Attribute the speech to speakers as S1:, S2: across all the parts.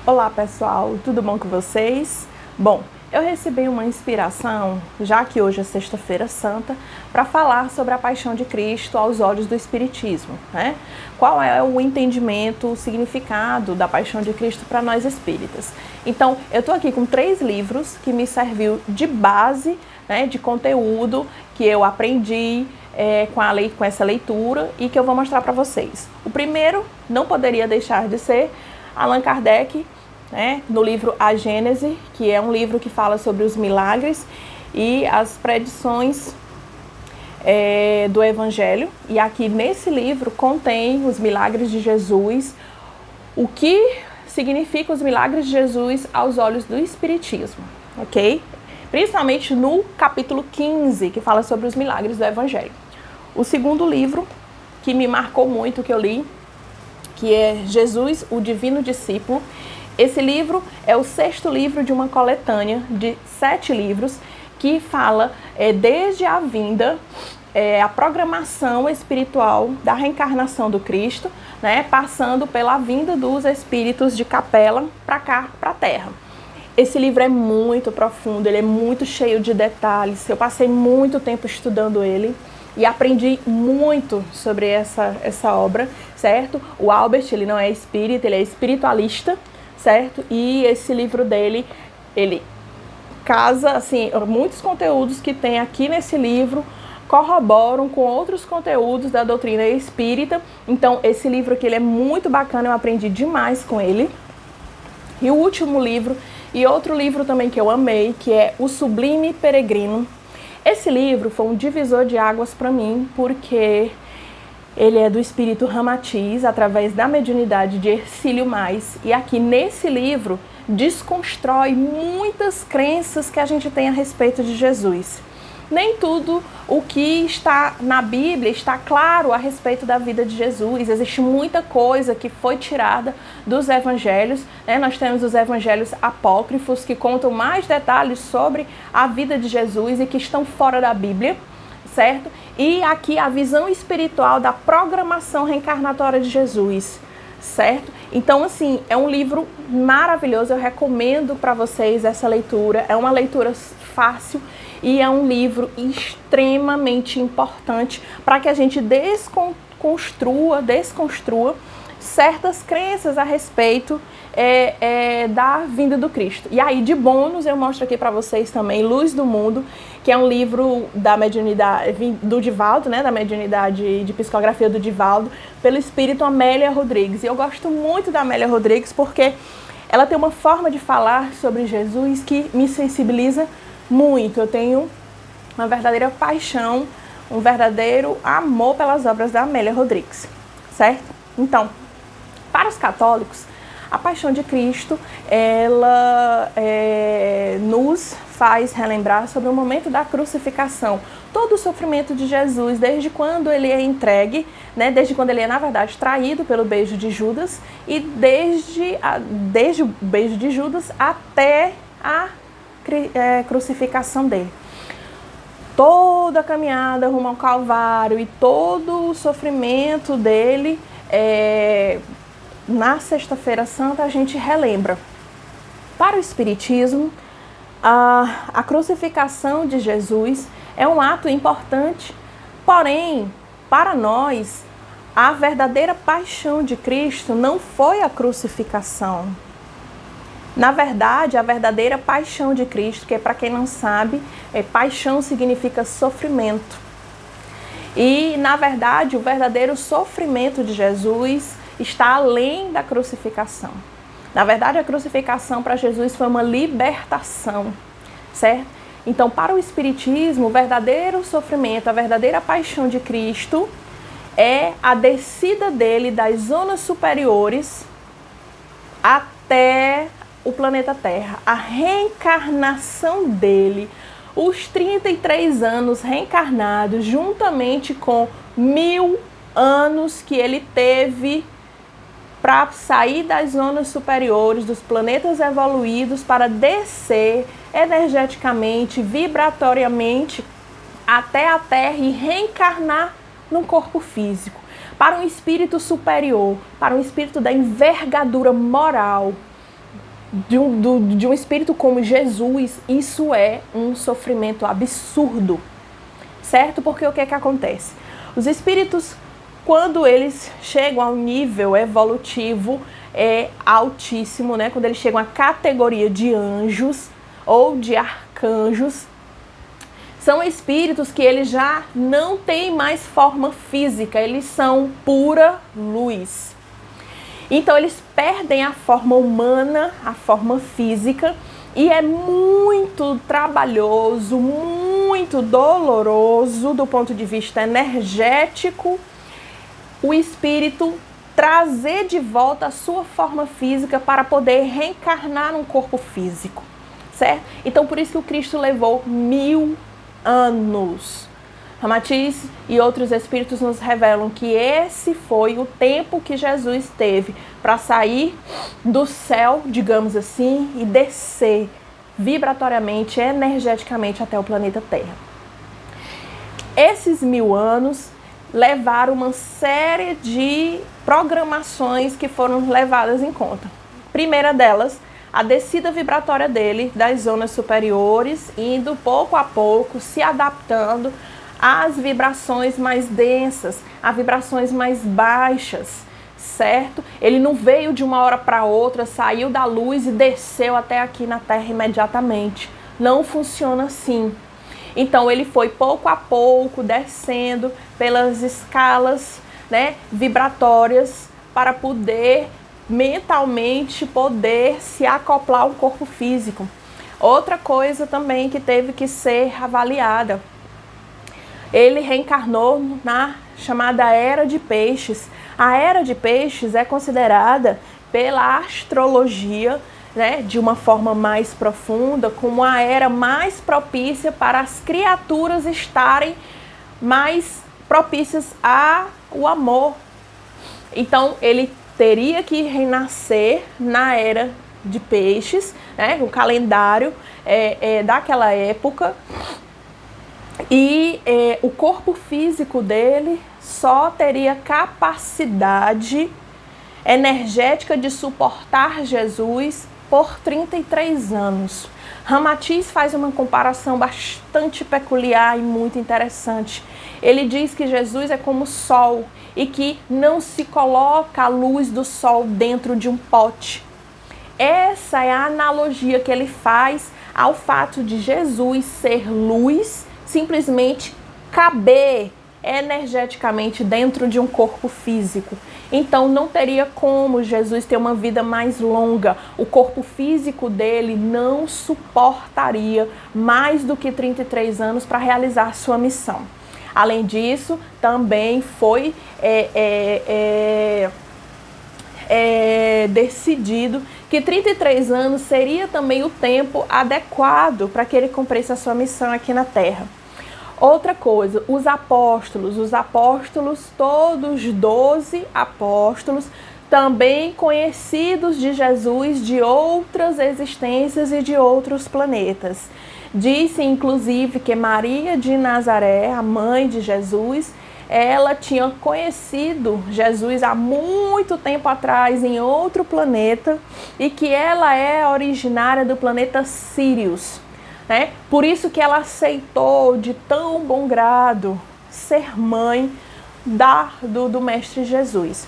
S1: Olá pessoal, tudo bom com vocês? Bom, eu recebi uma inspiração, já que hoje é Sexta-feira Santa, para falar sobre a paixão de Cristo aos olhos do Espiritismo, né? Qual é o entendimento, o significado da paixão de Cristo para nós espíritas? Então, eu estou aqui com 3 livros que me serviu de base, né, de conteúdo que eu aprendi com essa leitura e que eu vou mostrar para vocês. O primeiro não poderia deixar de ser Allan Kardec, né, no livro A Gênese, que é um livro que fala sobre os milagres e as predições do Evangelho. E aqui nesse livro contém os milagres de Jesus, o que significa os milagres de Jesus aos olhos do Espiritismo, ok? Principalmente no capítulo 15, que fala sobre os milagres do Evangelho. O segundo livro que me marcou muito, que eu li, que é Jesus, o Divino Discípulo. Esse livro é o 6º livro de uma coletânea de 7 livros que fala desde a vinda, a programação espiritual da reencarnação do Cristo, né, passando pela vinda dos espíritos de Capela para cá, para a Terra. Esse livro é muito profundo, ele é muito cheio de detalhes. Eu passei muito tempo estudando ele e aprendi muito sobre essa obra, certo? O Albert, ele não é espírita, ele é espiritualista, certo? E esse livro dele, ele casa, assim, muitos conteúdos que tem aqui nesse livro corroboram com outros conteúdos da doutrina espírita. Então, esse livro aqui, ele é muito bacana, eu aprendi demais com ele. E o último livro, e outro livro também que eu amei, que é O Sublime Peregrino. Esse livro foi um divisor de águas para mim, porque ele é do espírito Ramatiz, através da mediunidade de Hercílio Mais. E aqui nesse livro desconstrói muitas crenças que a gente tem a respeito de Jesus. Nem tudo o que está na Bíblia está claro a respeito da vida de Jesus. Existe muita coisa que foi tirada dos evangelhos, né? Nós temos os evangelhos apócrifos que contam mais detalhes sobre a vida de Jesus e que estão fora da Bíblia, certo? E aqui a visão espiritual da programação reencarnatória de Jesus, certo? Então, assim, é um livro maravilhoso, eu recomendo para vocês essa leitura. É uma leitura fácil e é um livro extremamente importante para que a gente desconstrua certas crenças a respeito da vinda do Cristo. E aí, de bônus, eu mostro aqui para vocês também Luz do Mundo, que é um livro da mediunidade do Divaldo, né, da mediunidade de psicografia do Divaldo, pelo espírito Amélia Rodrigues. E eu gosto muito da Amélia Rodrigues porque ela tem uma forma de falar sobre Jesus que me sensibiliza muito. Eu tenho uma verdadeira paixão, um verdadeiro amor pelas obras da Amélia Rodrigues, certo? Então, para os católicos, a paixão de Cristo, ela nos faz relembrar sobre o momento da crucificação. Todo o sofrimento de Jesus, desde quando ele é entregue, né, desde quando ele é, na verdade, traído pelo beijo de Judas, e desde o beijo de Judas até a crucificação dele. Toda a caminhada rumo ao Calvário e todo o sofrimento dele, na Sexta-feira Santa, a gente relembra. Para o Espiritismo, a crucificação de Jesus é um ato importante, porém, para nós, a verdadeira paixão de Cristo não foi a crucificação. Na verdade, a verdadeira paixão de Cristo, que para quem não sabe, paixão significa sofrimento. E, na verdade, o verdadeiro sofrimento de Jesus está além da crucificação. Na verdade, a crucificação para Jesus foi uma libertação, certo? Então, para o Espiritismo, o verdadeiro sofrimento, a verdadeira paixão de Cristo é a descida dele das zonas superiores até o planeta Terra, a reencarnação dele, os 33 anos reencarnados, juntamente com 1000 anos que ele teve para sair das zonas superiores, dos planetas evoluídos, para descer energeticamente, vibratoriamente até a Terra e reencarnar num corpo físico. Para um espírito superior, para um espírito da envergadura moral, de um espírito como Jesus, isso é um sofrimento absurdo, certo? Porque o que é que acontece? Os espíritos, quando eles chegam ao nível evolutivo altíssimo, né? Quando eles chegam à categoria de anjos ou de arcanjos, são espíritos que eles já não têm mais forma física, eles são pura luz. Então eles perdem a forma humana, a forma física, e é muito trabalhoso, muito doloroso do ponto de vista energético o espírito trazer de volta a sua forma física para poder reencarnar num corpo físico, certo? Então por isso que o Cristo levou 1000 anos. Ramatiz e outros espíritos nos revelam que esse foi o tempo que Jesus teve para sair do céu, digamos assim, e descer vibratoriamente, energeticamente até o planeta Terra. Esses 1000 anos levaram uma série de programações que foram levadas em conta. Primeira delas, a descida vibratória dele das zonas superiores, indo pouco a pouco, se adaptando às vibrações mais densas, às vibrações mais baixas, certo? Ele não veio de uma hora para outra, saiu da luz e desceu até aqui na Terra imediatamente. Não funciona assim. Então ele foi pouco a pouco descendo pelas escalas, né, vibratórias para poder mentalmente poder se acoplar ao corpo físico. Outra coisa também que teve que ser avaliada. Ele reencarnou na chamada Era de Peixes. A Era de Peixes é considerada pela astrologia, né, de uma forma mais profunda, como a era mais propícia para as criaturas estarem mais propícias ao amor. Então ele teria que renascer na Era de Peixes, né, o calendário daquela época, e o corpo físico dele só teria capacidade energética de suportar Jesus por 33 anos. Ramatiz faz uma comparação bastante peculiar e muito interessante. Ele diz que Jesus é como o sol e que não se coloca a luz do sol dentro de um pote. Essa é a analogia que ele faz ao fato de Jesus ser luz, simplesmente caber energeticamente dentro de um corpo físico. Então não teria como Jesus ter uma vida mais longa. O corpo físico dele não suportaria mais do que 33 anos para realizar sua missão. Além disso, também foi decidido que 33 anos seria também o tempo adequado para que ele cumprisse a sua missão aqui na Terra. Outra coisa, os apóstolos, todos 12 apóstolos, também conhecidos de Jesus de outras existências e de outros planetas. Disse, inclusive, que Maria de Nazaré, a mãe de Jesus, ela tinha conhecido Jesus há muito tempo atrás em outro planeta e que ela é originária do planeta Sirius, né? Por isso que ela aceitou de tão bom grado ser mãe do Mestre Jesus.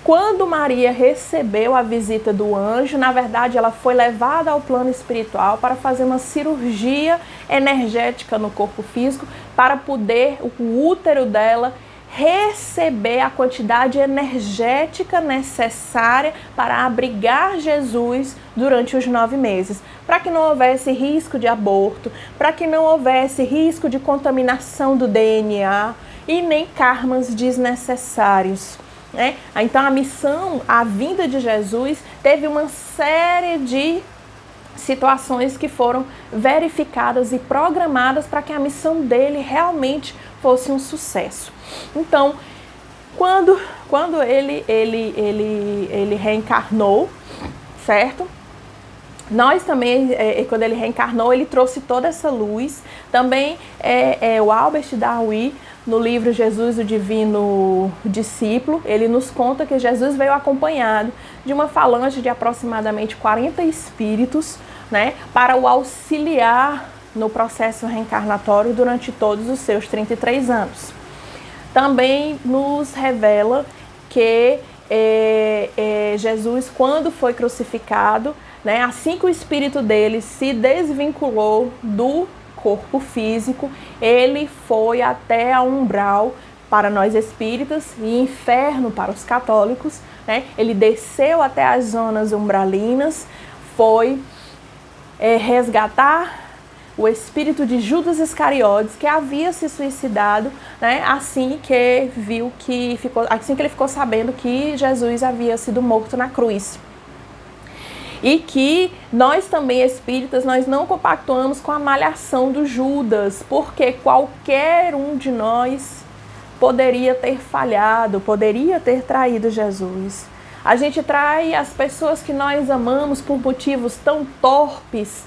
S1: Quando Maria recebeu a visita do anjo, na verdade ela foi levada ao plano espiritual para fazer uma cirurgia energética no corpo físico para poder o útero dela receber a quantidade energética necessária para abrigar Jesus durante os 9 meses, para que não houvesse risco de aborto, para que não houvesse risco de contaminação do DNA e nem karmas desnecessários. Então a missão, a vinda de Jesus teve uma série de situações que foram verificadas e programadas para que a missão dele realmente fosse um sucesso. Então, quando ele reencarnou, certo? Nós também, quando ele reencarnou, ele trouxe toda essa luz. Também o Albert Darwin no livro Jesus, o Divino Discípulo, ele nos conta que Jesus veio acompanhado de uma falange de aproximadamente 40 espíritos, né, para o auxiliar no processo reencarnatório durante todos os seus 33 anos. Também nos revela que Jesus, quando foi crucificado, né, assim que o espírito dele se desvinculou do corpo físico, ele foi até a umbral para nós espíritas e inferno para os católicos, né? Ele desceu até as zonas umbralinas, foi resgatar o espírito de Judas Iscariotes, que havia se suicidado, né, assim que ele ficou sabendo que Jesus havia sido morto na cruz. E que nós também, espíritas, nós não compactuamos com a malhação do Judas, porque qualquer um de nós poderia ter falhado, poderia ter traído Jesus. A gente trai as pessoas que nós amamos por motivos tão torpes,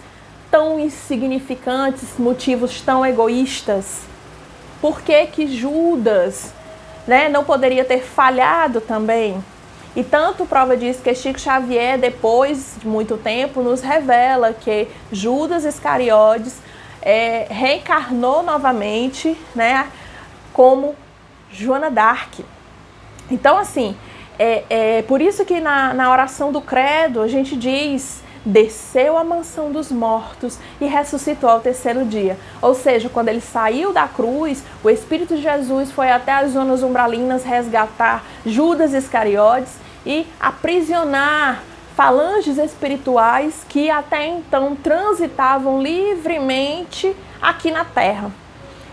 S1: tão insignificantes, motivos tão egoístas. Por que Judas, né, não poderia ter falhado também? E tanto prova disso que Chico Xavier, depois de muito tempo, nos revela que Judas Iscariotes reencarnou novamente, né, como Joana d'Arc. Então, assim, por isso que na oração do credo a gente diz: desceu à mansão dos mortos e ressuscitou ao terceiro dia. Ou seja, quando ele saiu da cruz, o Espírito de Jesus foi até as zonas umbralinas resgatar Judas Iscariotes e aprisionar falanges espirituais que até então transitavam livremente aqui na Terra,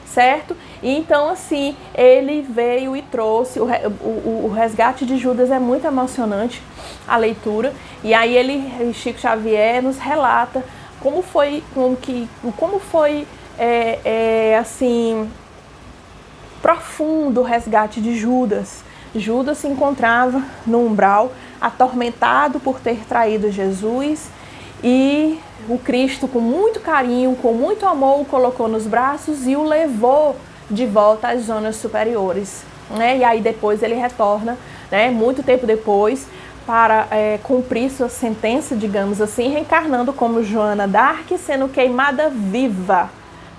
S1: certo? E então, assim, ele veio e trouxe, o resgate de Judas é muito emocionante, a leitura, e aí Chico Xavier nos relata como foi assim, profundo o resgate de Judas. Judas se encontrava no umbral, atormentado por ter traído Jesus, e o Cristo, com muito carinho, com muito amor, o colocou nos braços e o levou de volta às zonas superiores, né? E aí depois ele retorna, né, muito tempo depois, para cumprir sua sentença, digamos assim, reencarnando como Joana d'Arc, sendo queimada viva,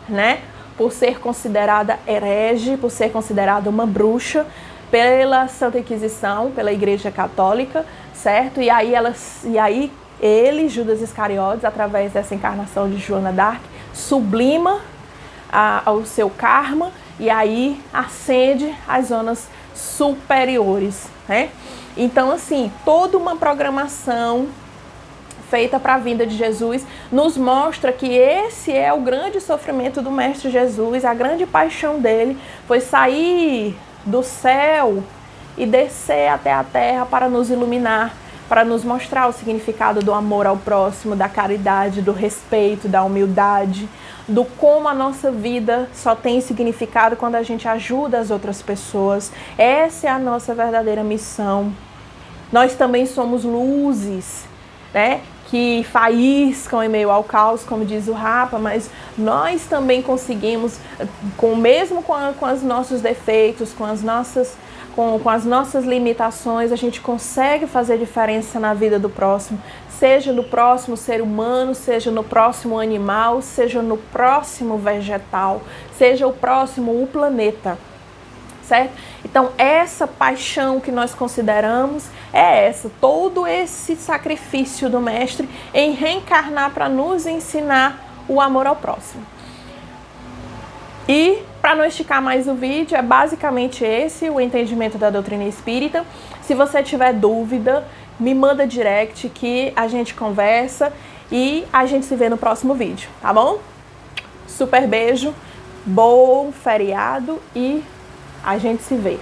S1: né, por ser considerada herege, por ser considerada uma bruxa pela Santa Inquisição, pela Igreja Católica, certo? E aí ele, Judas Iscariotes, através dessa encarnação de Joana d'Arc, sublima o seu karma e aí ascende às zonas superiores, né? Então, assim, toda uma programação feita para a vinda de Jesus nos mostra que esse é o grande sofrimento do Mestre Jesus, a grande paixão dele foi sair do céu e descer até a terra para nos iluminar, para nos mostrar o significado do amor ao próximo, da caridade, do respeito, da humildade, do como a nossa vida só tem significado quando a gente ajuda as outras pessoas. Essa é a nossa verdadeira missão. Nós também somos luzes, né, que faíscam em meio ao caos, como diz o Rapa, mas nós também conseguimos, mesmo com os nossos defeitos, com as nossas limitações, a gente consegue fazer diferença na vida do próximo, seja no próximo ser humano, seja no próximo animal, seja no próximo vegetal, seja o próximo o planeta, certo? Então, essa paixão que nós consideramos é essa, todo esse sacrifício do Mestre em reencarnar para nos ensinar o amor ao próximo. E, para não esticar mais o vídeo, é basicamente esse o entendimento da doutrina espírita. Se você tiver dúvida, me manda direct que a gente conversa e a gente se vê no próximo vídeo, tá bom? Super beijo, bom feriado e a gente se vê.